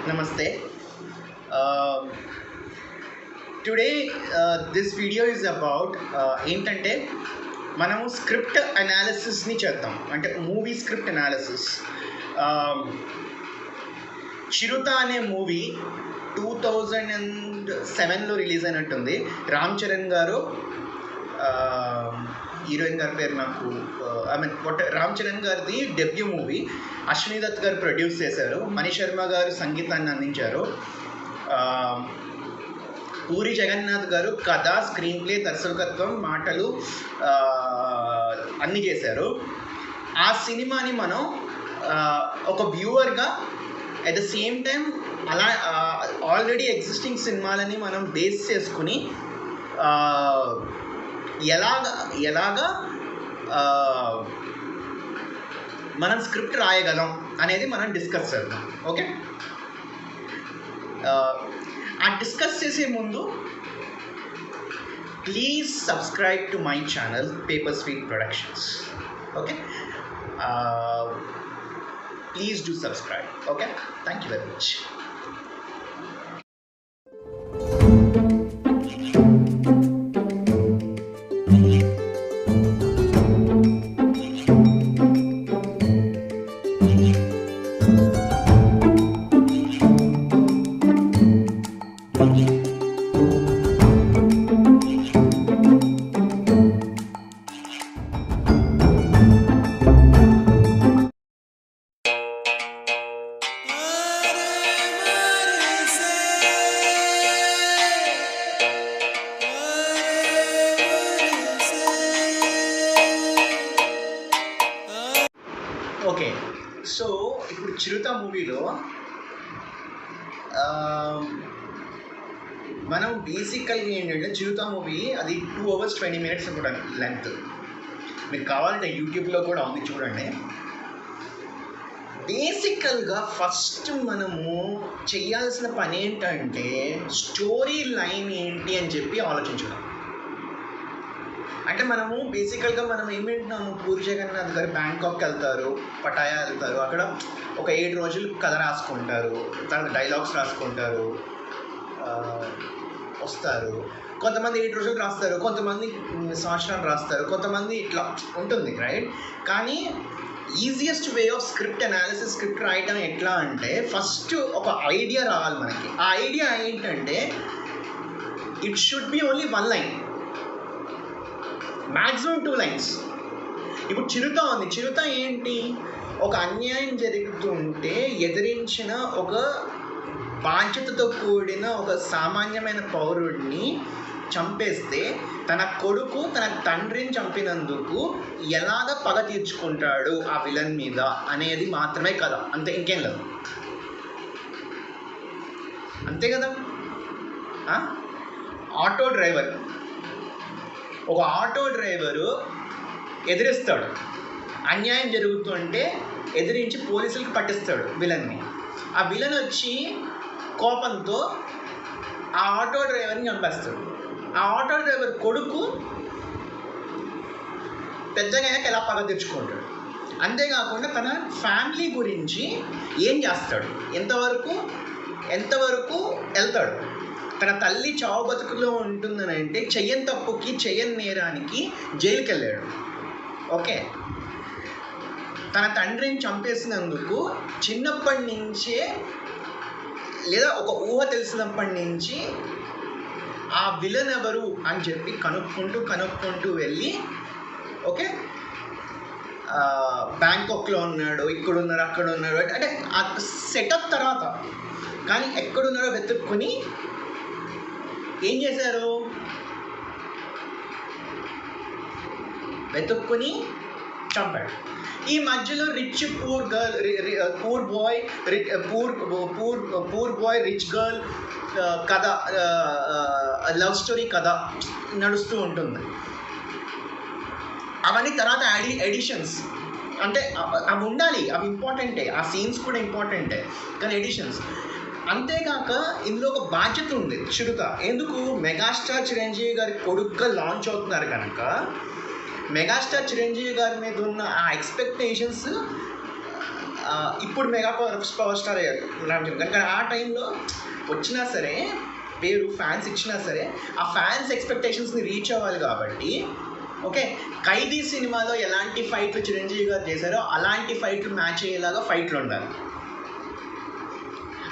Namaste. Today this video is about ఏంటంటే మనము script అనాలిసిస్ని చేద్దాం. అంటే మూవీ స్క్రిప్ట్ అనాలిసిస్. చిరుత అనే మూవీ 2007లో రిలీజ్ అయినట్టుంది. రామ్ చరణ్ గారు, హీరోయిన్ గారి పేరు నాకు రామ్ చరణ్ గారిది డెబ్యూ మూవీ. అశ్విని దత్ గారు ప్రొడ్యూస్ చేశారు. మణి శర్మ గారు సంగీతాన్ని అందించారు. పూరి జగన్నాథ్ గారు కథ, స్క్రీన్ ప్లే, దర్శకత్వం, మాటలు అన్నీ చేశారు. ఆ సినిమాని మనం ఒక వ్యూవర్గా అట్ ద సేమ్ టైం అలా ఆల్రెడీ ఎగ్జిస్టింగ్ సినిమాలని మనం బేస్ చేసుకుని ఎలాగా మనం స్క్రిప్ట్ రాయగలం అనేది మనం డిస్కస్ చేద్దాం. ఓకే, ఆ డిస్కస్ చేసే ముందు please subscribe to my channel paper sweet productions. Okay, please do subscribe. Okay, thank you very much. Okay, so ఇప్పుడు చిరుత మూవీలో మనం బేసికల్గా ఏంటంటే చిరుత మూవీ అది 2 hours 20 minutes కూడా లెంత్. మీకు కావాలంటే యూట్యూబ్లో కూడా ఉంది, చూడండి. బేసికల్గా ఫస్ట్ మనము చేయాల్సిన పని ఏంటంటే స్టోరీ లైన్ ఏంటి అని చెప్పి ఆలోచించడం. అంటే మనము బేసికల్గా మనం ఏమింటున్నాము, పూరి జగన్నాథ్ గారు బ్యాంకాక్ వెళ్తారు, పటాయా వెళ్తారు, అక్కడ ఒక 7 రోజులు కథ రాసుకుంటారు, తర్వాత డైలాగ్స్ రాసుకుంటారు, వస్తారు. కొంతమంది 7 రోజులు రాస్తారు, కొంతమంది సంవత్సరాలు రాస్తారు, కొంతమంది ఇట్లా ఉంటుంది, రైట్? కానీ easiest way of script analysis, script రాయడం ఎట్లా అంటే ఫస్ట్ ఒక ఐడియా రావాలి మనకి. ఆ ఐడియా ఏంటంటే it should be only 1 line, maximum 2 lines. ఇప్పుడు చిరుత ఉంది. చిరుత ఏంటి, ఒక అన్యాయం జరుగుతుంటే ఎదిరించిన ఒక బాధ్యతతో కూడిన ఒక సామాన్యమైన పౌరుడిని చంపేస్తే తన కొడుకు తన తండ్రిని చంపినందుకు ఎలాగ పగ తీర్చుకుంటాడు ఆ విలన్ మీద అనేది మాత్రమే కదా, అంతే, ఇంకేం లేదు. అంతే కదా. ఆటో డ్రైవర్, ఒక ఆటో డ్రైవరు ఎదిరిస్తాడు, అన్యాయం జరుగుతుంటే ఎదిరించి పోలీసులకి పట్టిస్తాడు విలన్ని. ఆ విలన్ వచ్చి కోపంతో ఆ ఆటో డ్రైవర్ని చంపేస్తాడు. ఆ ఆటో డ్రైవర్ కొడుకు పెద్దగా ఎలా పగ తెచ్చుకుంటాడు. అంతేకాకుండా తన ఫ్యామిలీ గురించి ఏం చేస్తాడు, ఎంతవరకు వెళ్తాడు. తన తల్లి చావు బతుకులో ఉంటుందని అంటే చెయ్యని తప్పుకి, చెయ్యని నేరానికి జైలుకి వెళ్ళాడు. ఓకే, తన తండ్రిని చంపేసినందుకు చిన్నప్పటి నుంచే లేదా ఒక ఊహ తెలిసినప్పటి నుంచి ఆ విలన్ ఎవరు అని చెప్పి కనుక్కుంటూ వెళ్ళి, ఓకే, బ్యాంకాక్లో ఉన్నాడు, ఇక్కడున్నాడు, అక్కడ ఉన్నాడు అంటే ఆ సెటప్ తర్వాత, కానీ ఎక్కడున్నాడో వెతుక్కుని ఏం చేశారు, వెతుక్కుని చంపాడు. ఈ మధ్యలో rich poor girl, poor bye rich girl కథ, లవ్ స్టోరీ కథ నడుస్తూ ఉంటుంది. అవన్నీ తర్వాత ఎడిషన్స్, అంటే అవి ఉండాలి, అవి ఇంపార్టెంటే, ఆ సీన్స్ కూడా ఇంపార్టెంటే, కానీ ఎడిషన్స్. అంతేకాక ఇందులో ఒక బాధ్యత ఉంది చిరుత. ఎందుకు, మెగాస్టార్ చిరంజీవి గారి కొడుకుగా లాంచ్ అవుతున్నారు కనుక మెగాస్టార్ చిరంజీవి గారి మీద ఉన్న ఆ ఎక్స్పెక్టేషన్స్ ఇప్పుడు మెగా పవర్ స్టార్ అయ్యారు రామచంద్ర. కానీ ఆ టైంలో వచ్చినా సరే పేరు ఫ్యాన్స్ ఇచ్చినా సరే ఆ ఫ్యాన్స్ ఎక్స్పెక్టేషన్స్ని రీచ్ అవ్వాలి కాబట్టి ఓకే, ఖైదీ సినిమాలో ఎలాంటి ఫైట్లు చిరంజీవి గారు చేశారో అలాంటి ఫైట్లు మ్యాచ్ అయ్యేలాగా ఫైట్లు ఉండాలి.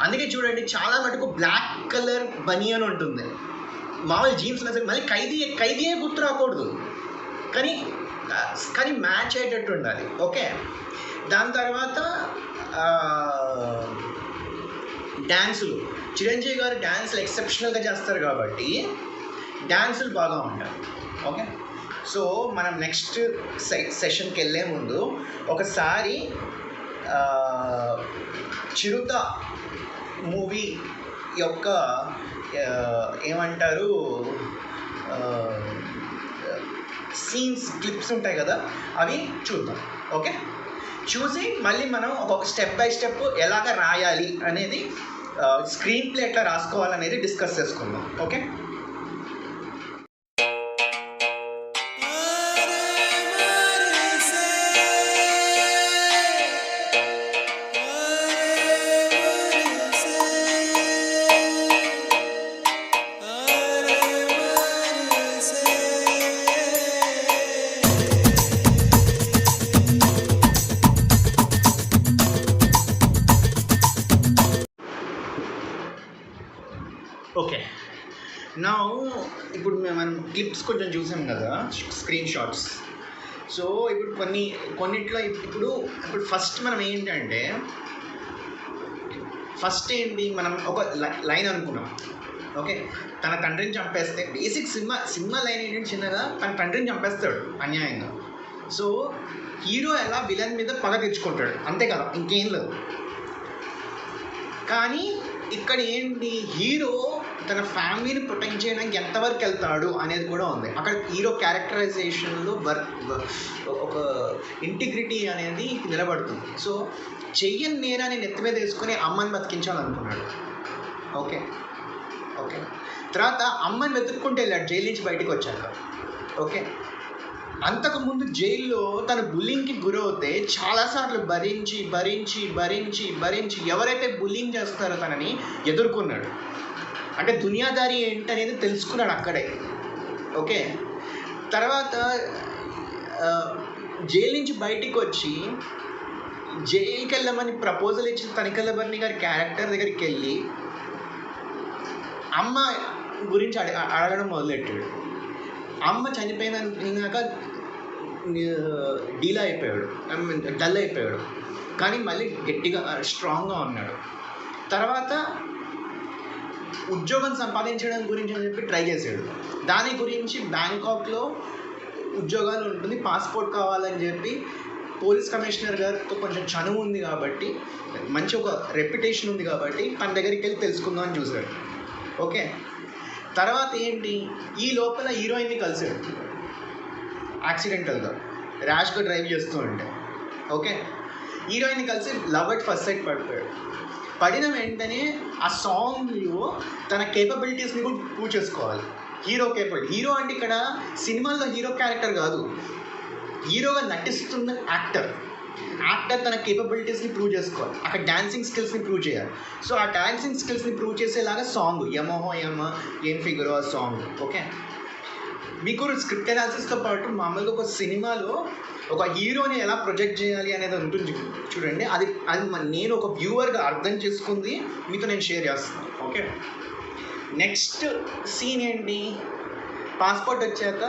అందుకే చూడండి చాలా మటుకు బ్లాక్ కలర్ బనియన్ ఉంటుంది, మామూలు జీన్స్ ఉన్నా సరే మళ్ళీ ఖైదీయే గుర్తు రాకూడదు, కానీ కానీ మ్యాచ్ అయ్యేటట్టు ఉండాలి. ఓకే, దాని తర్వాత డ్యాన్సులు, చిరంజీవి గారు డ్యాన్సులు ఎక్సెప్షనల్గా చేస్తారు కాబట్టి డ్యాన్సులు బాగా ఉంటాయి. ఓకే, సో మనం నెక్స్ట్ సెషన్కి వెళ్ళే ముందు ఒకసారి చిరుత మూవీ యొక్క ఏమంటారు సీన్స్ క్లిప్స్ ఉంటాయి కదా, అవి చూద్దాం. ఓకే, చూసి మళ్ళీ మనం ఒక స్టెప్ బై స్టెప్ ఎలాగ రాయాలి అనేది, స్క్రీన్ ప్లే ఎట్లా రాసుకోవాలనేది డిస్కస్ చేసుకుందాం. ఓకే, ఓకే నా ఇప్పుడు మనం క్లిప్స్ కొంచెం చూసాం కదా, స్క్రీన్ షాట్స్. సో ఇప్పుడు కొన్నిట్లో ఇప్పుడు ఫస్ట్ మనం ఏంటంటే మనం ఒక లైన్ అనుకున్నాం. ఓకే, తన తండ్రిని చంపేస్తే బేసిక్ సినిమా లైన్ ఏంటంటే చిన్నగా తన తండ్రిని చంపేస్తాడు అన్యాయంగా. సో హీరో ఎలా విలన్ మీద పగ తెచ్చుకుంటాడు, అంతే కదా, ఇంకేం లేదు. కానీ ఇక్కడ ఏంటి, హీరో తన ఫ్యామిలీని ప్రొటెక్ట్ చేయడానికి ఎంతవరకు వెళ్తాడు అనేది కూడా ఉంది. అక్కడ హీరో క్యారెక్టరైజేషన్లో ఒక ఇంటిగ్రిటీ అనేది నిలబడుతుంది. సో చెయ్యని నేరాన్ని నెత్తి మీద వేసుకొని అమ్మని బతికించాలనుకున్నాడు. ఓకే, తర్వాత అమ్మని వెతుక్కుంటూ వెళ్ళాడు జైలు నుంచి బయటకు వచ్చాక. ఓకే, అంతకుముందు జైల్లో తన బుల్లింగ్కి గురవుతే చాలాసార్లు భరించి ఎవరైతే బుల్లింగ్ చేస్తారో తనని ఎదుర్కొన్నాడు. అంటే దునియాదారి ఏంటనేది తెలుసుకున్నాడు అక్కడే. ఓకే, తర్వాత జైలు నుంచి బయటికి వచ్చి జైలుకి వెళ్ళమని ప్రపోజల్ ఇచ్చిన తనిఖీల భరణి గారి క్యారెక్టర్ దగ్గరికి వెళ్ళి అమ్మ గురించి అడగడం మొదలెట్టాడు. అమ్మ చనిపోయినాక డల్ అయిపోయాడు, కానీ మళ్ళీ గట్టిగా స్ట్రాంగ్గా ఉన్నాడు. తర్వాత ఉద్యోగం సంపాదించడం గురించి అని చెప్పి ట్రై చేశాడు. దాని గురించి బ్యాంకాక్లో ఉద్యోగాలు ఉంటుంది, పాస్పోర్ట్ కావాలని చెప్పి పోలీస్ కమిషనర్ గారితో కొంచెం చనువు ఉంది కాబట్టి, మంచి ఒక రెప్యుటేషన్ ఉంది కాబట్టి తన దగ్గరికి వెళ్ళి తెలుసుకుందాం అని చూశాడు. ఓకే, తర్వాత ఏంటి, ఈ లోపల హీరోయిన్ని కలిశాడు యాక్సిడెంటల్గా, ర్యాష్గా డ్రైవ్ చేస్తూ ఉంటే. ఓకే, హీరోయిన్ని కలిసి లవ్ అట్ ఫస్ట్ సైట్ పడిపోయాడు. పడిన వెంటనే ఆ సాంగ్లో తన కేపబిలిటీస్ని కూడా ప్రూవ్ చేసుకోవాలి. హీరో అంటే ఇక్కడ సినిమాల్లో హీరో క్యారెక్టర్ కాదు, హీరోగా నటిస్తున్న యాక్టర్ తన కేపబిలిటీస్ని ప్రూవ్ చేసుకోవాలి. అక్కడ డాన్సింగ్ స్కిల్స్ని ప్రూవ్ చేయాలి. సో ఆ డాన్సింగ్ స్కిల్స్ని ప్రూవ్ చేసేలాగా సాంగ్ యమహో యమ ఏం ఫిగరో ఆ సాంగ్. ఓకే, మీకు స్క్రిప్ట్ అనాలిసిస్తో పాటు మామూలుగా ఒక సినిమాలో ఒక హీరోని ఎలా ప్రొజెక్ట్ చేయాలి అనేది ఉంటుంది చూడండి, అది నేను ఒక వ్యూవర్గా అర్థం చేసుకుంది మీతో నేను షేర్ చేస్తున్నాను. ఓకే, నెక్స్ట్ సీన్ ఏంటి, పాస్పోర్ట్ వచ్చాక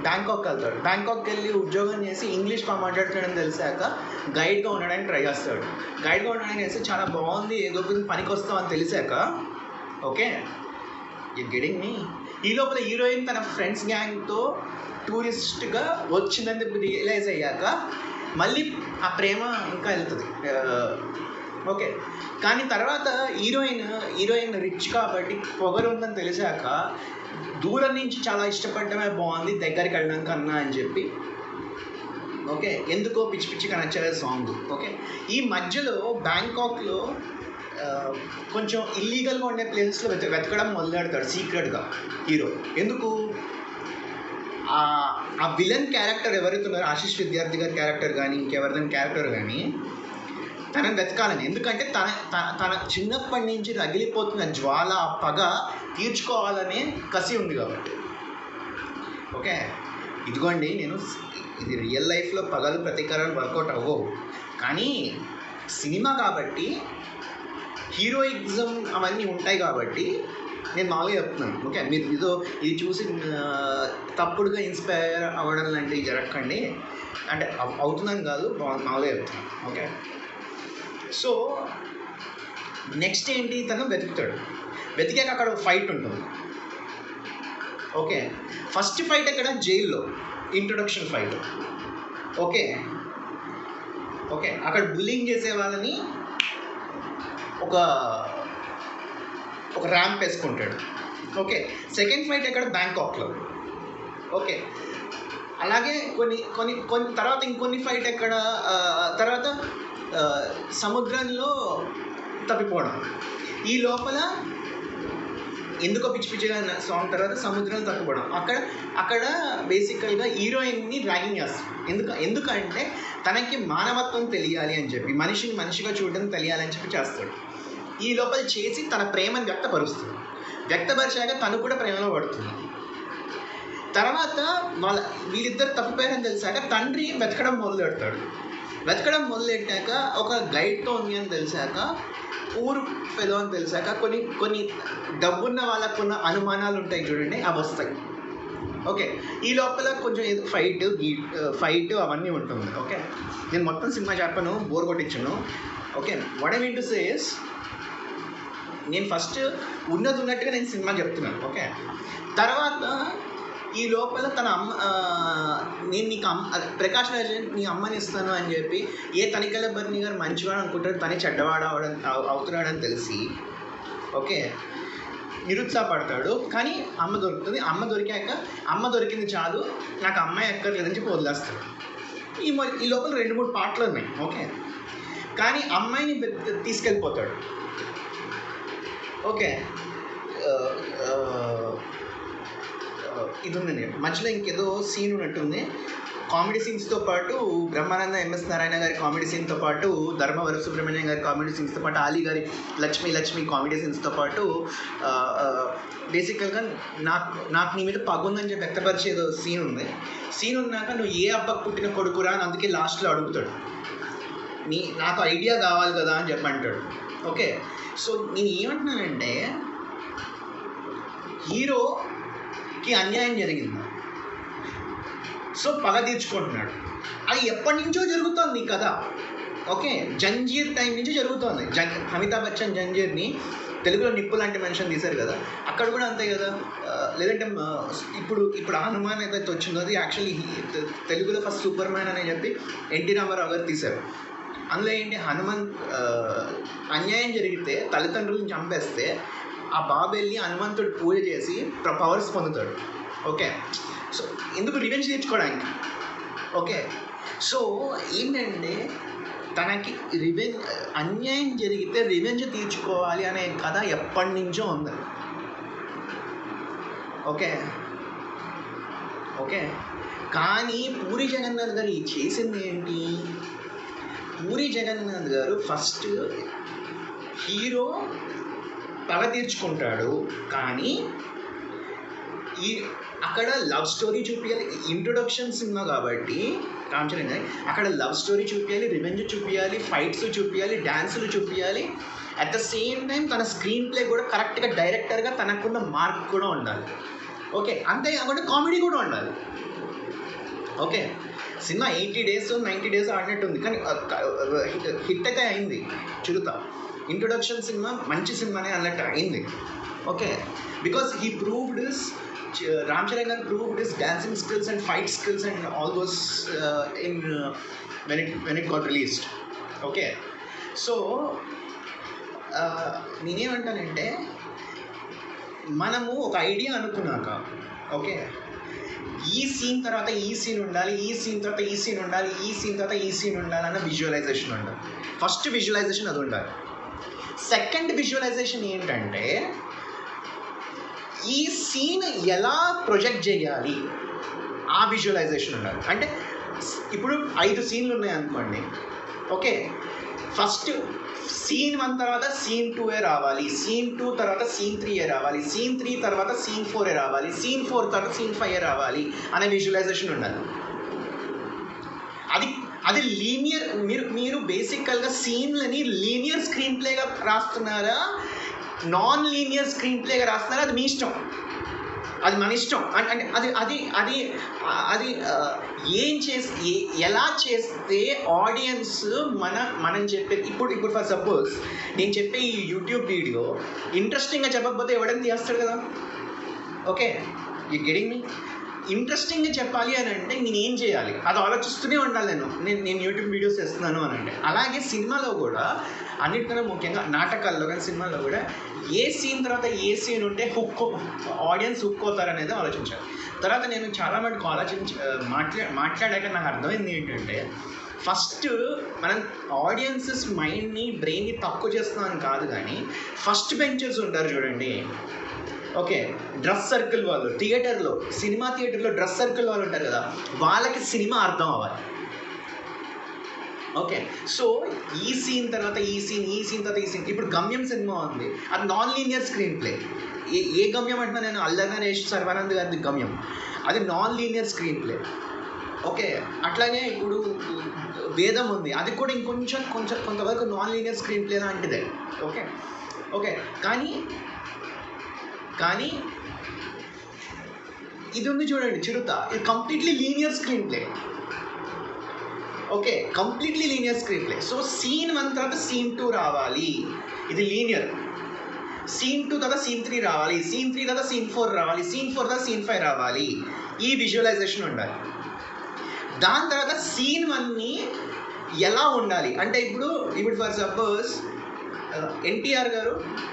బ్యాంకాక్ వెళ్తాడు. బ్యాంకాక్కి వెళ్ళి ఉద్యోగం చేసి ఇంగ్లీష్ మాట్లాడుతాడని తెలిసాక గైడ్గా ఉండడానికి ట్రై చేస్తాడు. గైడ్గా ఉండడానికి చేస్తే చాలా బాగుంది, ఏదో పనికి వస్తామని తెలిసాక, ఓకే యు గెటింగ్ మీ, ఈ లోపల హీరోయిన్ తన ఫ్రెండ్స్ గ్యాంగ్తో టూరిస్ట్గా వచ్చిందని రియలైజ్ అయ్యాక మళ్ళీ ఆ ప్రేమ ఇంకా వెళ్తుంది. ఓకే, కానీ తర్వాత హీరోయిన్ రిచ్ కాబట్టి పొగరు ఉందని తెలిసాక దూరం నుంచి చాలా ఇష్టపడటమే బాగుంది దగ్గరికి వెళ్ళడం కన్నా అని చెప్పి, ఓకే ఎందుకో పిచ్చిగా నచ్చలేదు సాంగ్. ఓకే, ఈ మధ్యలో బ్యాంకాక్లో కొంచెం ఇల్లీగల్గా ఉండే ప్లేసెస్లో వెతకడం మొదలెడతాడు సీక్రెట్గా హీరో. ఎందుకు, ఆ విలన్ క్యారెక్టర్ ఎవరైతే ఉన్నారో ఆశిష్ విద్యార్థి గారి క్యారెక్టర్ కానీ ఇంకెవరిదైనా క్యారెక్టర్ కానీ తనని వెతకాలని. ఎందుకంటే తన చిన్నప్పటి నుంచి రగిలిపోతున్న జ్వాల పగ తీర్చుకోవాలనే కసి ఉంది కాబట్టి. ఓకే, ఇదిగోండి ఇది రియల్ లైఫ్లో పగలు ప్రతీకారాలు వర్కౌట్ అవ్వవు, కానీ సినిమా కాబట్టి హీరోయిజం అవన్నీ ఉంటాయి కాబట్టి నేను మామూలుగా చెప్తున్నాను. ఓకే, మీరు ఇది చూసి తప్పుడుగా ఇన్స్పైర్ అవ్వడం లాంటివి జరగకండి, అంటే అవుతుందని కాదు, మామూలుగా చెప్తున్నాను. ఓకే, సో నెక్స్ట్ ఏంటి, తను వెతికాక అక్కడ ఫైట్ ఉంటుంది. ఓకే, ఫస్ట్ ఫైట్ ఎక్కడ, జైల్లో ఇంట్రొడక్షన్ ఫైట్. ఓకే, అక్కడ బుల్లింగ్ చేసే వాళ్ళని ఒక ర్యాంప్ వేసుకుంటాడు. ఓకే, సెకండ్ ఫైట్ ఎక్కడ, బ్యాంకాక్లో. ఓకే, అలాగే కొన్ని తర్వాత ఇంకొన్ని ఫైట్ ఎక్కడ, తర్వాత సముద్రంలో తప్పిపోవడం. ఈ లోపల ఎందుకో పిచ్చి పిచ్చిగా సాంగ్ తర్వాత సముద్రంలో తప్పిపోవడం. అక్కడ బేసికల్గా హీరోయిన్ని ర్యాగింగ్ చేస్తాం. ఎందుకంటే తనకి మానవత్వం తెలియాలి అని చెప్పి, మనిషిని మనిషిగా చూడడం తెలియాలని చెప్పి చేస్తాడు. ఈ లోపల చేసి తన ప్రేమను వ్యక్తపరిచాక తను కూడా ప్రేమలో పడుతుంది. తర్వాత వీళ్ళిద్దరు తప్పిపోయారని తెలిసాక తండ్రి వెతకడం మొదలెట్టాక ఒక గైడ్తో ఉంది అని తెలిసాక, ఊరు ఫెలో అని తెలిసాక కొన్ని డబ్బున్న వాళ్ళకున్న అనుమానాలు ఉంటాయి చూడండి, అవి వస్తాయి. ఓకే, ఈ లోపల కొంచెం ఏదో ఫైట్ అవన్నీ ఉంటుంది. ఓకే, నేను మొత్తం సినిమా చెప్పను, బోర్ కొట్టించాను. Okay, what I mean to say is, నేను ఫస్ట్ ఉన్నట్టుగా నేను సినిమా చెప్తున్నాను. ఓకే, తర్వాత ఈ లోపల తన అమ్మ, నేను నీకు ప్రకాష్ రాజ్ నీ అమ్మని ఇస్తాను అని చెప్పి తనికెళ్ళ బర్ని గారు మంచివాడు అనుకుంటాడు, తనే చెడ్డవాడు అవుతున్నాడని తెలిసి ఓకే నిరుత్సాహపడతాడు. కానీ అమ్మ దొరుకుతుంది. అమ్మ దొరికింది చాలు, నాకు అమ్మాయి ఎక్కర్లేదని చెప్పి వదిలేస్తాడు. ఈ లోపల 2-3 పాటలు ఉన్నాయి. ఓకే, కానీ అమ్మాయిని తీసుకెళ్ళిపోతాడు. ఓకే, ఇది ఉందండి మధ్యలో ఇంకేదో సీన్ ఉన్నట్టుంది. కామెడీ సీన్స్తో పాటు బ్రహ్మానంద ఎంఎస్ నారాయణ గారి కామెడీ సీన్తో పాటు ధర్మవర సుబ్రహ్మణ్యం గారి కామెడీ సీన్స్తో పాటు ఆలీ గారి లక్ష్మి కామెడీ సీన్స్తో పాటు బేసికల్గా నాకు నీ మీద పగుందని చెప్పి వ్యక్తపరిచేదో సీన్ ఉన్నాక నువ్వు ఏ అబ్బకు పుట్టిన కొడుకురా అని అందుకే లాస్ట్లో అడుగుతాడు, నాకు ఐడియా కావాలి కదా అని చెప్పి అంటాడు. ఓకే, సో నేను ఏమంటున్నానంటే హీరోకి అన్యాయం జరిగింది, సో పగ తీర్చుకుంటున్నాడు. అది ఎప్పటి నుంచో జరుగుతుంది కదా. ఓకే, జంజీర్ టైం నుంచి జరుగుతుంది. అమితాబ్ బచ్చన్ జంజీర్ని తెలుగులో నిప్పు లాంటి మనిషిని తీశారు కదా, అక్కడ కూడా అంతే కదా. లేదంటే ఇప్పుడు హనుమాన్ ఏదైతే వచ్చిందో అది యాక్చువల్లీ తెలుగులో ఫస్ట్ సూపర్ మ్యాన్ అని చెప్పి ఎన్టీ రామారావు గారు తీశారు. అందులో ఏంటి, హనుమాన్ అన్యాయం జరిగితే తల్లిదండ్రులను చంపేస్తే ఆ బాబు వెళ్ళి హనుమంతుడు పూజ చేసి పవర్స్ పొందుతాడు. ఓకే, సో ఎందుకు రివెంజ్ తీర్చుకోవడానికి. ఓకే, సో ఏంటంటే తనకి అన్యాయం జరిగితే రివెంజ్ తీర్చుకోవాలి అనే కథ ఎప్పటి నుంచో ఉంది. ఓకే, కానీ పూరి జగన్నాథ్ గారు చేసింది ఏంటి, పూరి జగన్నాథ్ గారు ఫస్ట్ హీరో పగ తీర్చుకుంటాడు, కానీ అక్కడ లవ్ స్టోరీ చూపించాలి. ఇంట్రొడక్షన్ సినిమా కాబట్టి రామచరణ్ అక్కడ లవ్ స్టోరీ చూపించాలి, రివెంజ్ చూపించాలి, ఫైట్స్ చూపించాలి, డ్యాన్సులు చూపించాలి. అట్ ద సేమ్ టైం తన స్క్రీన్ ప్లే కూడా కరెక్ట్గా డైరెక్టర్గా తనకున్న మార్క్ కూడా ఉండాలి. ఓకే, అంతేకాకుండా కామెడీ కూడా ఉండాలి. ఓకే, సినిమా 80 days 90 days ఆడినట్టుంది, కానీ హిట్ అయితే అయింది. చిరుత ఇంట్రొడక్షన్ సినిమా మంచి సినిమానే అన్నట్టు అయింది. Okay, because he proved his Ram Charan Garu proved his dancing skills and fight skills and all those when it got released. Okay, so నేనేమంటానంటే మనము ఒక ఐడియా అనుకున్నాక ఓకే ఈ సీన్ తర్వాత ఈ సీన్ ఉండాలి, ఈ సీన్ తర్వాత ఈ సీన్ ఉండాలి, ఈ సీన్ తర్వాత ఈ సీన్ ఉండాలి అన్న విజువలైజేషన్ ఉండాలి. ఫస్ట్ విజువలైజేషన్ అది ఉండాలి. సెకండ్ విజువలైజేషన్ ఏంటంటే ఈ సీన్ ఎలా ప్రొజెక్ట్ చేయాలి ఆ విజువలైజేషన్ ఉండాలి. అంటే ఇప్పుడు 5 సీన్లు ఉన్నాయనుకోండి. ఓకే, ఫస్ట్ సీన్ 1 తర్వాత సీన్ 2 రావాలి, సీన్ 2 తర్వాత సీన్ 3 రావాలి, సీన్ 3 తర్వాత సీన్ 4 రావాలి, సీన్ 4 తర్వాత సీన్ 5 రావాలి అనే విజువలైజేషన్ ఉండాలి. అది లీనియర్. మీరు బేసికల్గా సీన్లని లీనియర్ స్క్రీన్ ప్లేగా రాస్తున్నారా, నాన్ లీనియర్ స్క్రీన్ ప్లేగా రాస్తున్నారా, అది మీ ఇష్టం, అది మన ఇష్టం. అంటే అది ఏం చేస్తే, ఎలా చేస్తే ఆడియన్స్ మనం చెప్పే ఇప్పుడు ఫర్ సపోజ్ నేను చెప్పే ఈ యూట్యూబ్ వీడియో ఇంట్రెస్టింగ్గా చెప్పకపోతే ఎవడైనా తీస్తాడు కదా. ఓకే, యూ గెటింగ్ మీ? ఇంట్రెస్టింగ్గా చెప్పాలి అని అంటే నేను ఏం చేయాలి, అది ఆలోచిస్తూనే ఉండాలి. నేను యూట్యూబ్ వీడియోస్ చేస్తున్నాను అని అంటే. అలాగే సినిమాలో కూడా అన్నిటికన్నా ముఖ్యంగా నాటకాల్లో కానీ సినిమాలో కూడా ఏ సీన్ తర్వాత ఏ సీన్ ఉంటే ఆడియన్స్ హుక్ అవుతారనేది ఆలోచించాలి. తర్వాత నేను చాలా మటుకు మాట్లాడాక నాకు అర్థమైంది ఏంటంటే, ఫస్ట్ మనం ఆడియన్సెస్ మైండ్ని బ్రెయిన్ని తక్కువ చేస్తున్నామని కాదు, కానీ ఫస్ట్ బెంచర్స్ ఉంటారు చూడండి. ఓకే, డ్రెస్ సర్కిల్ వాళ్ళు సినిమా థియేటర్లో డ్రెస్ సర్కిల్ వాళ్ళు ఉంటారు కదా, వాళ్ళకి సినిమా అర్థం అవ్వాలి. ఓకే, సో ఈ సీన్ తర్వాత ఈ సీన్ తర్వాత ఈ సీన్. ఇప్పుడు గమ్యం సినిమా ఉంది, అది నాన్ లీనియర్ స్క్రీన్ ప్లే. ఏ గమ్యం అంటున్నా నేను, అల్లరి నరేష్ సర్వానంద్ గారి గమ్యం, అది non linear screenplay. Okay, అట్లాగే ఇప్పుడు వేదం ఉంది, అది కూడా కొంతవరకు నాన్ లీనియర్ స్క్రీన్ ప్లే లాంటిదే. ఓకే, కానీ ఇది ఉంది చూడండి చిరుత, ఇది completely linear screenplay. Okay, completely linear screenplay. So scene 1 తర్వాత సీన్ 2 రావాలి, ఇది లీనియర్. సీన్ 2 తర్వాత సీన్ 3 రావాలి, సీన్ 3 తర్వాత సీన్ 4 రావాలి, సీన్ 4 తర్వాత సీన్ 5 రావాలి. ఈ విజువలైజేషన్ ఉండాలి. దాని తర్వాత సీన్ 1ని ఎలా ఉండాలి అంటే, ఇప్పుడు ఫర్ సపోజ్ ఎన్టీఆర్ గారు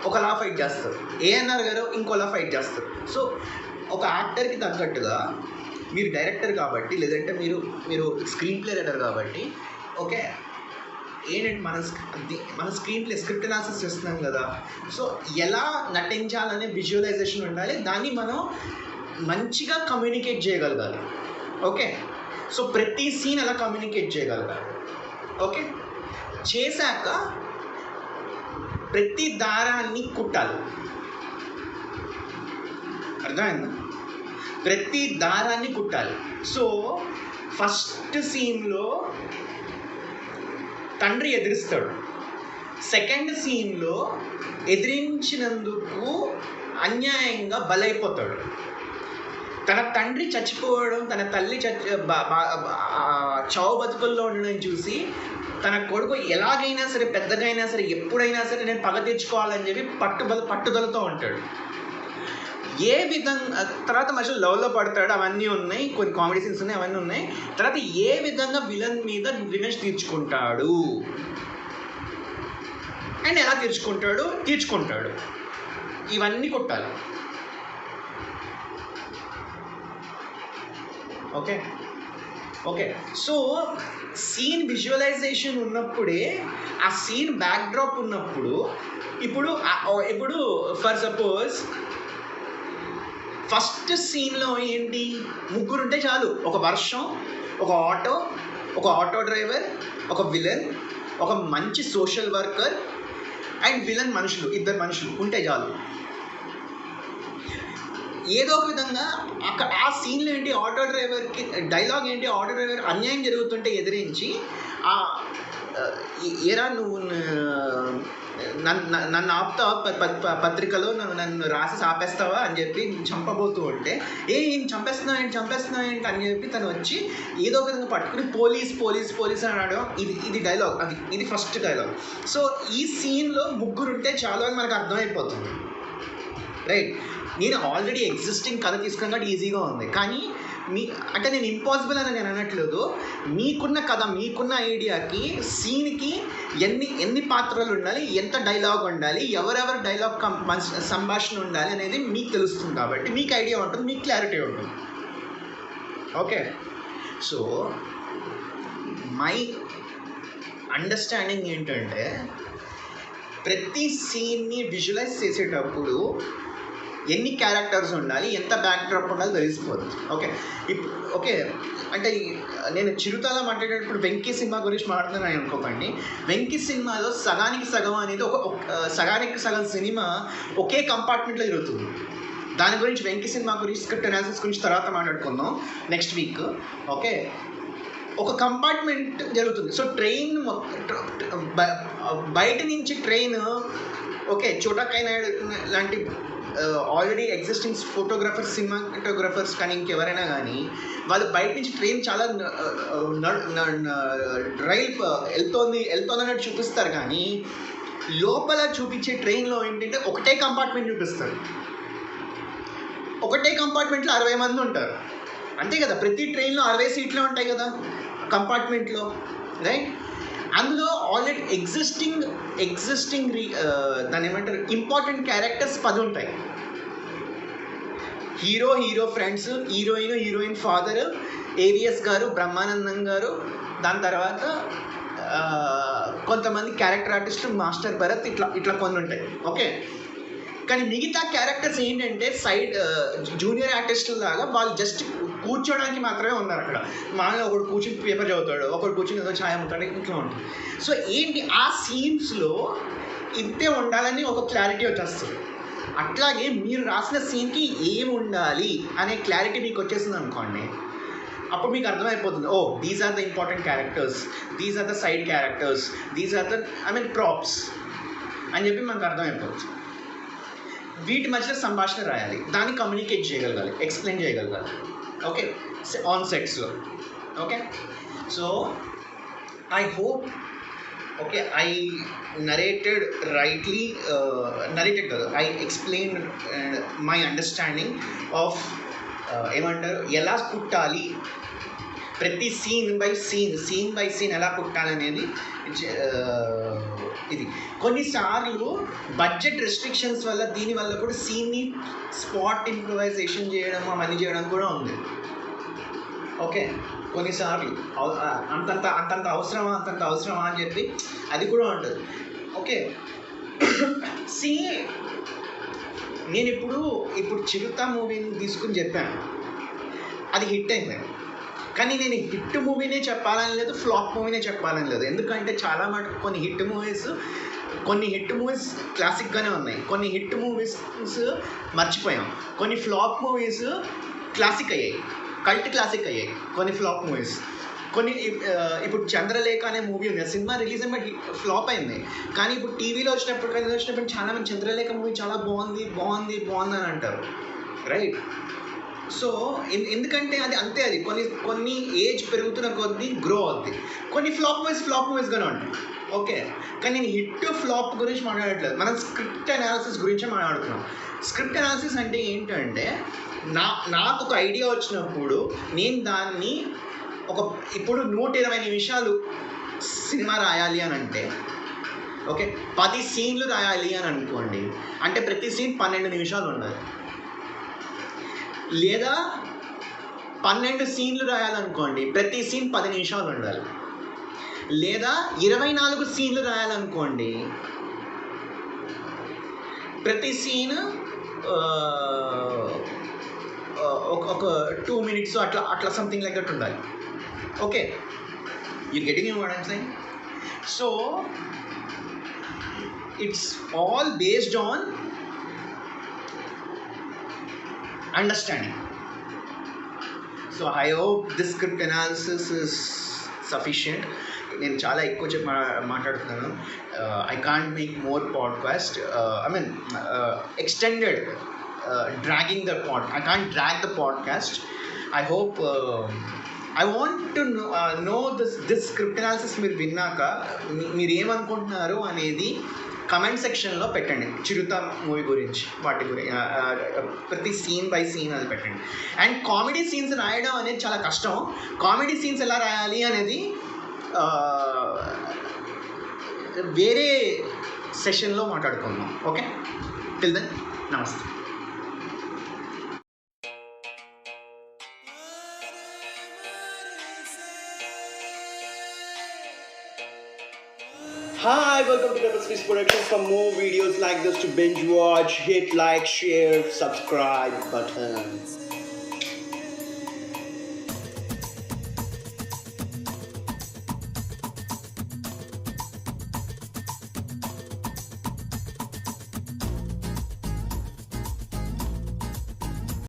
ఒకలా ఫైట్ చేస్తారు, ఏఎన్ఆర్ గారు ఇంకోలా ఫైట్ చేస్తారు. సో ఒక యాక్టర్కి తగ్గట్టుగా మీరు డైరెక్టర్ కాబట్టి, లేదంటే మీరు స్క్రీన్ ప్లే రైటర్ కాబట్టి, ఓకే ఏంటంటే మన స్క్రీన్ ప్లే స్క్రిప్ట్ అనాలిసిస్ చేస్తున్నాం కదా, సో ఎలా నటించాలనే విజువలైజేషన్ ఉండాలి. దాన్ని మనం మంచిగా కమ్యూనికేట్ చేయగలగాలి. ఓకే, సో ప్రతి సీన్ ఎలా కమ్యూనికేట్ చేయగలగాలి. ఓకే, చేశాక ప్రతి దారాన్ని కుట్టాలి. అర్థమైందా? ప్రతి దారాన్ని కుట్టాలి. సో ఫస్ట్ సీన్లో తండ్రి ఎదిరిస్తాడు, సెకండ్ సీన్లో ఎదిరించినందుకు అన్యాయంగా బలైపోతాడు. తన తండ్రి చచ్చిపోవడం, తన తల్లి చావు బతుకుల్లో ఉండడం చూసి తన కొడుకు ఎలాగైనా సరే, పెద్దగా అయినా సరే, ఎప్పుడైనా సరే నేను పగ తెచ్చుకోవాలని చెప్పి పట్టుదలతో ఉంటాడు. ఏ విధంగా తర్వాత మధ్యలో లవ్లో పడతాడు, అవన్నీ ఉన్నాయి, కొన్ని కామెడీ సీన్స్ ఉన్నాయి, అవన్నీ ఉన్నాయి. తర్వాత ఏ విధంగా విలన్ మీద రివెంజ్ తీర్చుకుంటాడు అండ్ ఎలా తీర్చుకుంటాడు ఇవన్నీ కొట్టాలి. ఓకే, సో సీన్ విజువలైజేషన్ ఉన్నప్పుడే, ఆ సీన్ బ్యాక్డ్రాప్ ఉన్నప్పుడు, ఇప్పుడు ఫర్ సపోజ్ ఫస్ట్ సీన్లో ఏంటి, ముగ్గురుంటే చాలు. ఒక వర్షం, ఒక ఆటో డ్రైవర్, ఒక విలన్, ఒక మంచి సోషల్ వర్కర్ అండ్ విలన్ ఇద్దరు మనుషులు ఉంటే చాలు. ఏదో ఒక విధంగా అక్కడ ఆ సీన్లో ఏంటి, ఆటో డ్రైవర్కి డైలాగ్ ఏంటి, ఆటో డ్రైవర్ అన్యాయం జరుగుతుంటే ఎదిరించి, ఏరా నువ్వు నన్ను ఆపుతావా, పత్రికలో నన్ను రాసి ఆపేస్తావా అని చెప్పి చంపబోతూ ఉంటే, ఏం చంపేస్తున్నావు ఏంటి అని చెప్పి తను వచ్చి ఏదో ఒక విధంగా పట్టుకుని పోలీస్ అని అనడం, ఇది డైలాగ్, ఇది ఫస్ట్ డైలాగ్. సో ఈ సీన్లో ముగ్గురుంటే చాలు అని మనకు అర్థమైపోతుంది, రైట్? నేను ఆల్రెడీ ఎగ్జిస్టింగ్ కథ తీసుకున్నాను కాబట్టి ఈజీగా ఉంది. కానీ అంటే నేను ఇంపాసిబుల్ అని నేను అనట్లేదు. మీకున్న కథ, మీకున్న ఐడియాకి, సీన్కి ఎన్ని పాత్రలు ఉండాలి, ఎంత డైలాగ్ ఉండాలి, ఎవరెవరు డైలాగ్ సంభాషణ ఉండాలి అనేది మీకు తెలుస్తుంది. కాబట్టి మీకు ఐడియా ఉంటుంది, మీకు క్లారిటీ ఉంటుంది. ఓకే, సో మై అండర్స్టాండింగ్ ఏంటంటే, ప్రతి సీన్ని విజువలైజ్ చేసేటప్పుడు ఎన్ని క్యారెక్టర్స్ ఉండాలి, ఎంత బ్యాక్ డ్రాప్ ఉండాలి తెలిసిపోతుంది. ఓకే ఓకే అంటే నేను చిరుతల మాట్లాడేటప్పుడు వెంకీ సినిమా గురించి మాట్లాడుతున్నాను అనుకోకండి. వెంకీ సినిమాలో సగానికి సగం అనేది సగానికి సగం సినిమా ఒకే కంపార్ట్మెంట్లో జరుగుతుంది. దాని గురించి వెంకీ సినిమా గురించి స్క్రిప్ట్ అనాలిసిస్ గురించి తర్వాత మాట్లాడుకుందాం నెక్స్ట్ వీక్. ఓకే ఒక కంపార్ట్మెంట్ జరుగుతుంది. సో ట్రైన్ బయట నుంచి ట్రైన్ ఓకే చోటా నాయుడు లాంటి ఆల్రెడీ ఎగ్జిస్టింగ్ ఫోటోగ్రాఫర్స్ సినిమాటోగ్రాఫర్స్ కానీ ఇంకెవరైనా కానీ వాళ్ళు బయట నుంచి ట్రైన్ చాలా రైల్ వెళ్తోందన్నట్టు చూపిస్తారు, కానీ లోపల చూపించే ట్రైన్లో ఏంటంటే ఒకటే కంపార్ట్మెంట్ చూపిస్తారు. ఒకటే కంపార్ట్మెంట్లో 60 మంది ఉంటారు అంతే కదా. ప్రతి ట్రైన్లో 60 సీట్లే ఉంటాయి కదా కంపార్ట్మెంట్లో, రైట్. అందులో ఆల్రెడీ ఎగ్జిస్టింగ్ దాని ఏమంటారు ఇంపార్టెంట్ క్యారెక్టర్స్ 10 ఉంటాయి. Hero friends, heroine father, AVS గారు, బ్రహ్మానందం గారు, దాని తర్వాత కొంతమంది క్యారెక్టర్ ఆర్టిస్టులు, మాస్టర్ భరత్, ఇట్లా కొన్ని ఉంటాయి. ఓకే కానీ మిగతా క్యారెక్టర్స్ ఏంటంటే సైడ్ జూనియర్ ఆర్టిస్టుల లాగా వాళ్ళు జస్ట్ కూర్చోడానికి మాత్రమే ఉన్నారు అక్కడ. మామూలుగా ఒకడు కూర్చుని పేపర్ చదువుతాడు, ఒకడు కూర్చుని ఏదో ఛాయ్ అమ్ముతాడు, ఇట్లా ఉంటుంది. సో ఏంటి ఆ సీన్స్లో ఇంతే ఉండాలని ఒక క్లారిటీ వచ్చేస్తుంది. అట్లాగే మీరు రాసిన సీన్కి ఏమి ఉండాలి అనే క్లారిటీ మీకు వచ్చేసింది అనుకోండి, అప్పుడు మీకు అర్థమైపోతుంది, oh these are the important characters, these are the side characters, these are the props అని చెప్పి మనకు అర్థమైపోతుంది. వీటి మధ్యలో సంభాషణ రాయాలి, దాన్ని కమ్యూనికేట్ చేయగలగాలి, ఎక్స్ప్లెయిన్ చేయగలగాలి. ఓకే ఆన్ సెట్స్లో. Okay so I hope okay I narrated rightly, narrated కాదు, I explain my understanding of ఏమంటారు ఎలా కుట్టాలి, ప్రతి సీన్ బై సీన్ ఎలా కుట్టాలనేది. ఇది కొన్నిసార్లు బడ్జెట్ రెస్ట్రిక్షన్స్ వల్ల దీనివల్ల కూడా సీన్ని స్పాట్ ఇంప్రూవైజేషన్ చేయడం అవన్నీ చేయడం కూడా ఉంది. ఓకే కొన్నిసార్లు అంతంత అవసరమా అని చెప్పి అది కూడా ఉంటుంది. ఓకే నేను ఇప్పుడు చిరుత మూవీని తీసుకుని చెప్పాను, అది హిట్ అయింది. కానీ నేను హిట్ మూవీనే చెప్పాలని లేదు, ఫ్లాప్ మూవీనే చెప్పాలని లేదు. ఎందుకంటే చాలా మటుకు కొన్ని హిట్ మూవీస్ క్లాసిక్గానే ఉన్నాయి, కొన్ని హిట్ మూవీస్ మర్చిపోయాం, కొన్ని ఫ్లాప్ మూవీస్ క్లాసిక్ అయ్యాయి, కల్ట్ క్లాసిక్ అయ్యాయి కొన్ని ఫ్లాప్ మూవీస్. ఇప్పుడు చంద్రలేఖ అనే మూవీ ఉంది, సినిమా రిలీజ్ అయ్యి ఫ్లాప్ అయింది. కానీ ఇప్పుడు టీవీలో వచ్చినప్పుడు చాలామంది చంద్రలేఖ మూవీ చాలా బాగుంది అని అంటారు, రైట్. సో ఎందుకంటే అది అంతే, అది కొన్ని ఏజ్ పెరుగుతున్న కొద్దీ గ్రో అవుద్ది. కొన్ని ఫ్లాప్ మూవీస్గానే ఉంటాయి. ఓకే కానీ నేను హిట్ ఫ్లాప్ గురించి మాట్లాడట్లేదు, మనం స్క్రిప్ట్ అనాలిసిస్ గురించే మాట్లాడుతున్నాం. స్క్రిప్ట్ అనాలిసిస్ అంటే ఏంటంటే నాకు ఒక ఐడియా వచ్చినప్పుడు నేను దాన్ని ఇప్పుడు 120 నిమిషాలు సినిమా రాయాలి అని అంటే, ఓకే 10 సీన్లు రాయాలి అని అనుకోండి, అంటే ప్రతి సీన్ 12 నిమిషాలు ఉండాలి. లేదా 12 సీన్లు రాయాలనుకోండి, ప్రతి సీన్ 10 నిమిషాలు ఉండాలి. లేదా 24 సీన్లు రాయాలనుకోండి, ప్రతి సీన్ ఒక 2 minutes అట్లా సంథింగ్ లైక్ దట్ ఉండాలి. Okay you getting what I'm saying? So it's all based on understanding. So I hope this script analysis is sufficient. నేను చాలా ఎక్కువ మాట్లాడుతున్నాను. I can't make more podcast. Extended dragging the pod. I can't drag the podcast. I hope I want to know this script analysis మీరు విన్నాక మీరు ఏమనుకుంటున్నారు అనేది comment సెక్షన్లో పెట్టండి. చిరుత మూవీ గురించి వాటి గురించి ప్రతి సీన్ బై సీన్ అది పెట్టండి. అండ్ కామెడీ సీన్స్ రాయడం అనేది చాలా కష్టం. కామెడీ సీన్స్ ఎలా రాయాలి అనేది వేరే సెషన్లో మాట్లాడుకుందాం. ఓకే టిల్ దెన్ నమస్తే. Hi, welcome to Pepper's Fish Productions. For more videos like this to binge watch, hit like, share, subscribe button.